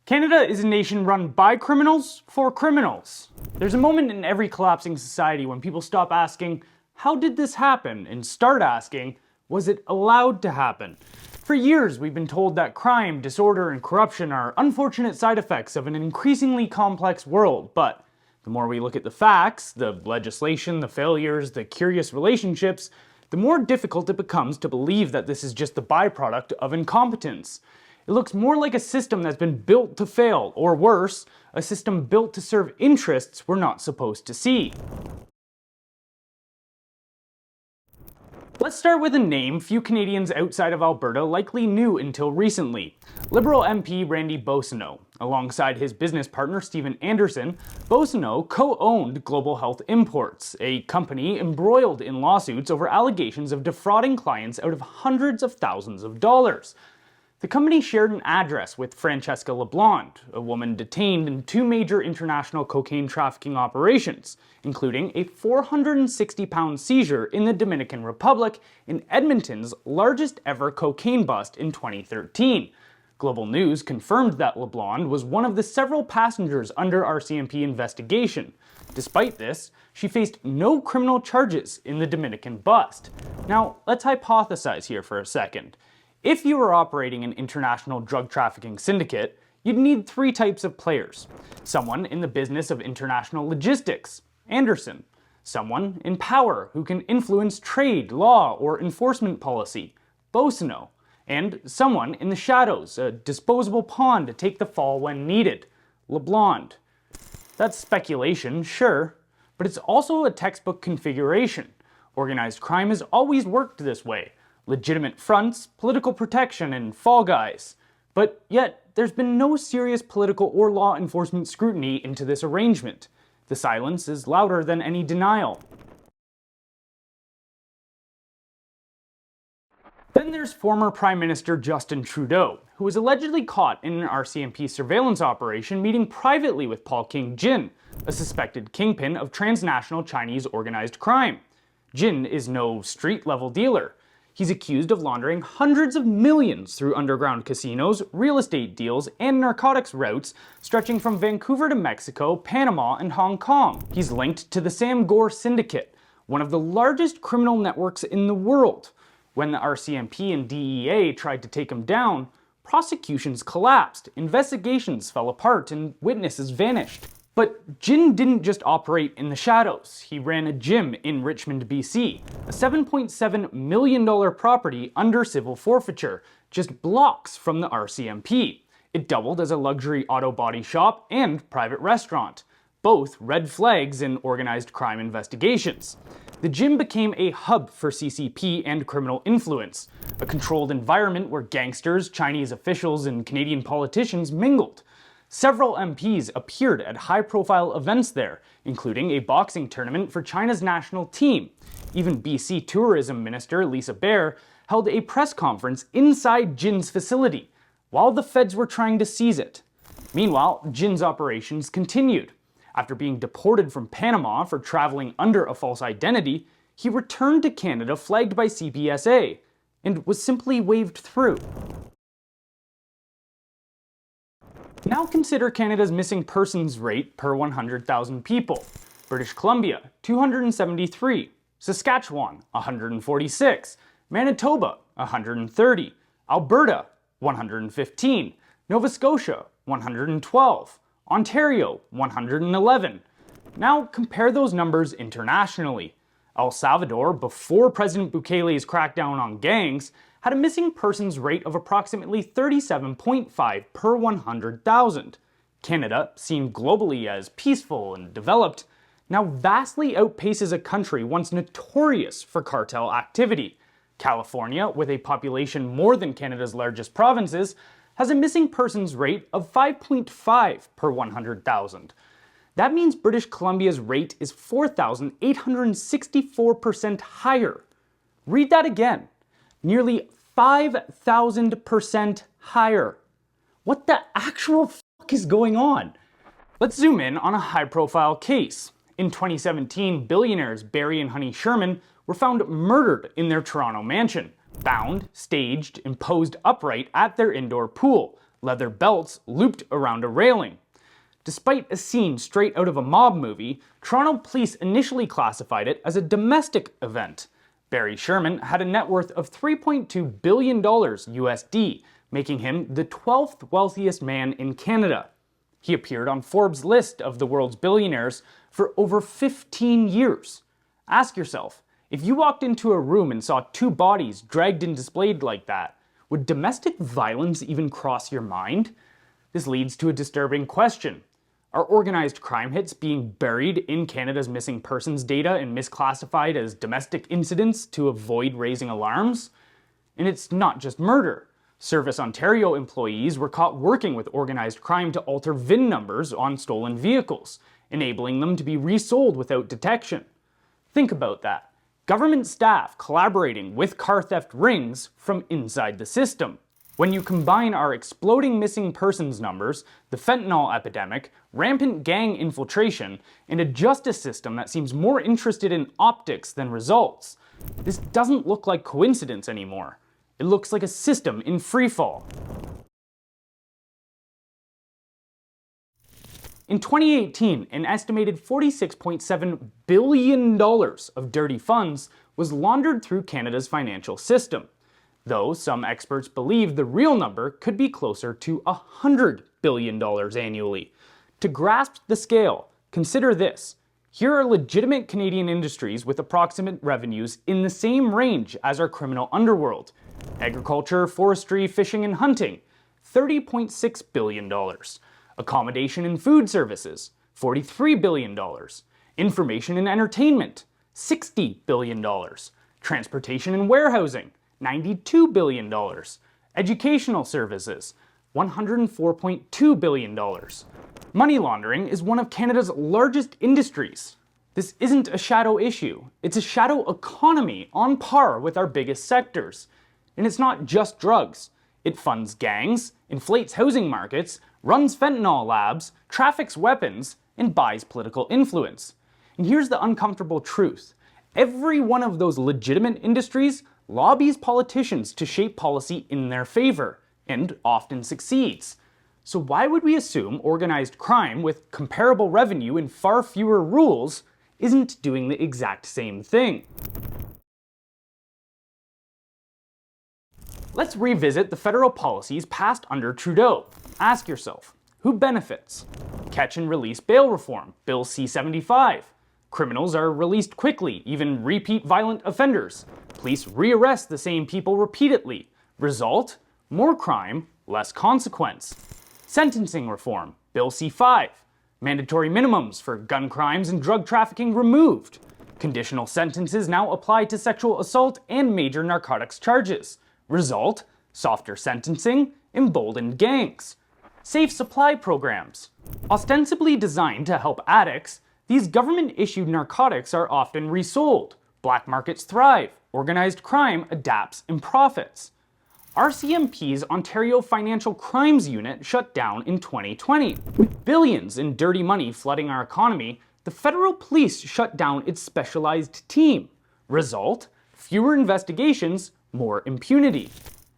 Canada is a nation run by criminals for criminals. There's a moment in every collapsing society when people stop asking, how did this happen? And start asking, was it allowed to happen? For years, we've been told that crime, disorder, and corruption are unfortunate side effects of an increasingly complex world, but the more we look at the facts, the legislation, the failures, the curious relationships, the more difficult it becomes to believe that this is just the byproduct of incompetence. It looks more like a system that's been built to fail, or worse, a system built to serve interests we're not supposed to see. Let's start with a name few Canadians outside of Alberta likely knew until recently. Liberal MP Randy Beausoleil. Alongside his business partner Stephen Anderson, Beausoleil co-owned Global Health Imports, a company embroiled in lawsuits over allegations of defrauding clients out of hundreds of thousands of dollars. The company shared an address with Francesca LeBlond, a woman detained in two major international cocaine trafficking operations, including a 460-pound seizure in the Dominican Republic in Edmonton's largest ever cocaine bust in 2013. Global News confirmed that LeBlond was one of the several passengers under RCMP investigation. Despite this, she faced no criminal charges in the Dominican bust. Now, let's hypothesize here for a second. If you were operating an international drug trafficking syndicate, you'd need three types of players. Someone in the business of international logistics, Anderson. Someone in power who can influence trade, law, or enforcement policy, Beausoleil. And someone in the shadows, a disposable pawn to take the fall when needed, LeBlond. That's speculation, sure, but it's also a textbook configuration. Organized crime has always worked this way. Legitimate fronts, political protection, and fall guys. But yet, there's been no serious political or law enforcement scrutiny into this arrangement. The silence is louder than any denial. Then there's former Prime Minister Justin Trudeau, who was allegedly caught in an RCMP surveillance operation meeting privately with Paul King Jin, a suspected kingpin of transnational Chinese organized crime. Jin is no street-level dealer. He's accused of laundering hundreds of millions through underground casinos, real estate deals, and narcotics routes stretching from Vancouver to Mexico, Panama, and Hong Kong. He's linked to the Sam Gore Syndicate, one of the largest criminal networks in the world. When the RCMP and DEA tried to take him down, prosecutions collapsed, investigations fell apart, and witnesses vanished. But Jin didn't just operate in the shadows. He ran a gym in Richmond, BC, a $7.7 million property under civil forfeiture, just blocks from the RCMP. It doubled as a luxury auto body shop and private restaurant, both red flags in organized crime investigations. The gym became a hub for CCP and criminal influence, a controlled environment where gangsters, Chinese officials, and Canadian politicians mingled. Several MPs appeared at high-profile events there, including a boxing tournament for China's national team. Even BC Tourism Minister Lisa Bear held a press conference inside Jin's facility, while the feds were trying to seize it. Meanwhile, Jin's operations continued. After being deported from Panama for traveling under a false identity, he returned to Canada flagged by CPSA, and was simply waved through. Now consider Canada's missing persons rate per 100,000 people. British Columbia, 273. Saskatchewan, 146. Manitoba, 130. Alberta, 115. Nova Scotia, 112. Ontario, 111. Now compare those numbers internationally. El Salvador, before President Bukele's crackdown on gangs, had a missing persons rate of approximately 37.5 per 100,000. Canada, seen globally as peaceful and developed, now vastly outpaces a country once notorious for cartel activity. California, with a population more than Canada's largest provinces, has a missing persons rate of 5.5 per 100,000. That means British Columbia's rate is 4,864% higher. Read that again. Nearly 5,000% higher. What the actual fuck is going on? Let's zoom in on a high-profile case. In 2017, billionaires Barry and Honey Sherman were found murdered in their Toronto mansion, bound, staged, and posed upright at their indoor pool, leather belts looped around a railing. Despite a scene straight out of a mob movie, Toronto police initially classified it as a domestic event. Barry Sherman had a net worth of $3.2 billion USD, making him the 12th wealthiest man in Canada. He appeared on Forbes' list of the world's billionaires for over 15 years. Ask yourself, if you walked into a room and saw two bodies dragged and displayed like that, would domestic violence even cross your mind? This leads to a disturbing question. Are organized crime hits being buried in Canada's missing persons data and misclassified as domestic incidents to avoid raising alarms? And it's not just murder. Service Ontario employees were caught working with organized crime to alter VIN numbers on stolen vehicles, enabling them to be resold without detection. Think about that. Government staff collaborating with car theft rings from inside the system. When you combine our exploding missing persons numbers, the fentanyl epidemic, rampant gang infiltration, and a justice system that seems more interested in optics than results, this doesn't look like coincidence anymore. It looks like a system in freefall. In 2018, an estimated $46.7 billion of dirty funds was laundered through Canada's financial system, though some experts believe the real number could be closer to $100 billion annually. To grasp the scale, consider this. Here are legitimate Canadian industries with approximate revenues in the same range as our criminal underworld. Agriculture, forestry, fishing, and hunting, $30.6 billion. Accommodation and food services, $43 billion. Information and entertainment, $60 billion. Transportation and warehousing, $92 billion. Educational services, $104.2 billion. Money laundering is one of Canada's largest industries. This isn't a shadow issue, it's a shadow economy on par with our biggest sectors. And it's not just drugs. It funds gangs, inflates housing markets, runs fentanyl labs, traffics weapons, and buys political influence. And here's the uncomfortable truth. Every one of those legitimate industries lobbies politicians to shape policy in their favor, and often succeeds. So why would we assume organized crime with comparable revenue and far fewer rules isn't doing the exact same thing? Let's revisit the federal policies passed under Trudeau. Ask yourself, who benefits? Catch and release bail reform, Bill C-75. Criminals are released quickly, even repeat violent offenders. Police rearrest the same people repeatedly. Result? More crime, less consequence. Sentencing reform, Bill C-5. Mandatory minimums for gun crimes and drug trafficking removed. Conditional sentences now apply to sexual assault and major narcotics charges. Result? Softer sentencing, emboldened gangs. Safe supply programs. Ostensibly designed to help addicts, these government-issued narcotics are often resold. Black markets thrive. Organized crime adapts and profits. RCMP's Ontario Financial Crimes Unit shut down in 2020. With billions in dirty money flooding our economy, the federal police shut down its specialized team. Result? Fewer investigations, more impunity.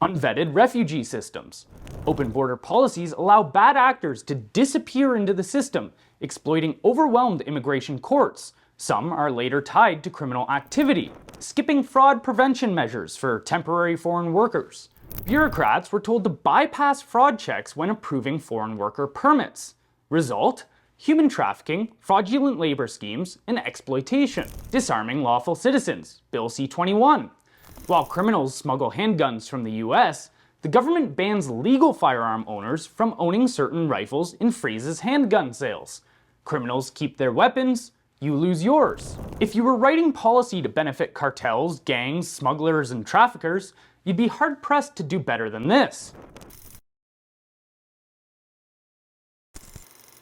Unvetted refugee systems. Open border policies allow bad actors to disappear into the system, exploiting overwhelmed immigration courts. Some are later tied to criminal activity. Skipping fraud prevention measures for temporary foreign workers. Bureaucrats were told to bypass fraud checks when approving foreign worker permits. Result? Human trafficking, fraudulent labor schemes, and exploitation. Disarming lawful citizens, Bill C-21. While criminals smuggle handguns from the US, the government bans legal firearm owners from owning certain rifles and freezes handgun sales. Criminals keep their weapons, you lose yours. If you were writing policy to benefit cartels, gangs, smugglers, and traffickers, you'd be hard-pressed to do better than this.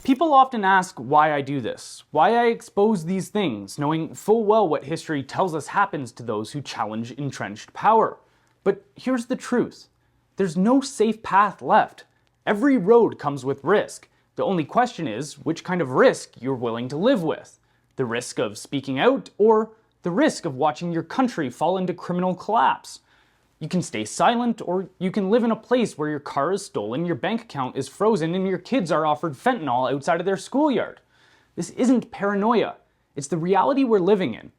People often ask why I do this, why I expose these things, knowing full well what history tells us happens to those who challenge entrenched power. But here's the truth. There's no safe path left. Every road comes with risk. The only question is which kind of risk you're willing to live with. The risk of speaking out, or the risk of watching your country fall into criminal collapse. You can stay silent, or you can live in a place where your car is stolen, your bank account is frozen, and your kids are offered fentanyl outside of their schoolyard. This isn't paranoia. It's the reality we're living in.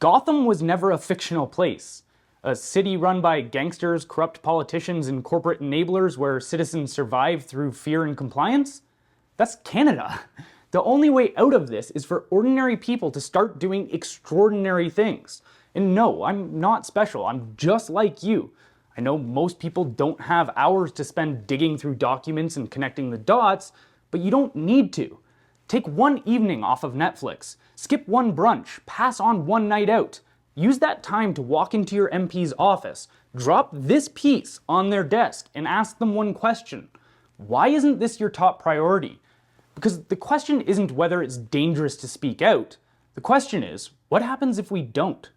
Gotham was never a fictional place. A city run by gangsters, corrupt politicians, and corporate enablers where citizens survive through fear and compliance? That's Canada. The only way out of this is for ordinary people to start doing extraordinary things. And no, I'm not special. I'm just like you. I know most people don't have hours to spend digging through documents and connecting the dots, but you don't need to. Take one evening off of Netflix, skip one brunch, pass on one night out. Use that time to walk into your MP's office, drop this piece on their desk, and ask them one question. Why isn't this your top priority? Because the question isn't whether it's dangerous to speak out. The question is, what happens if we don't?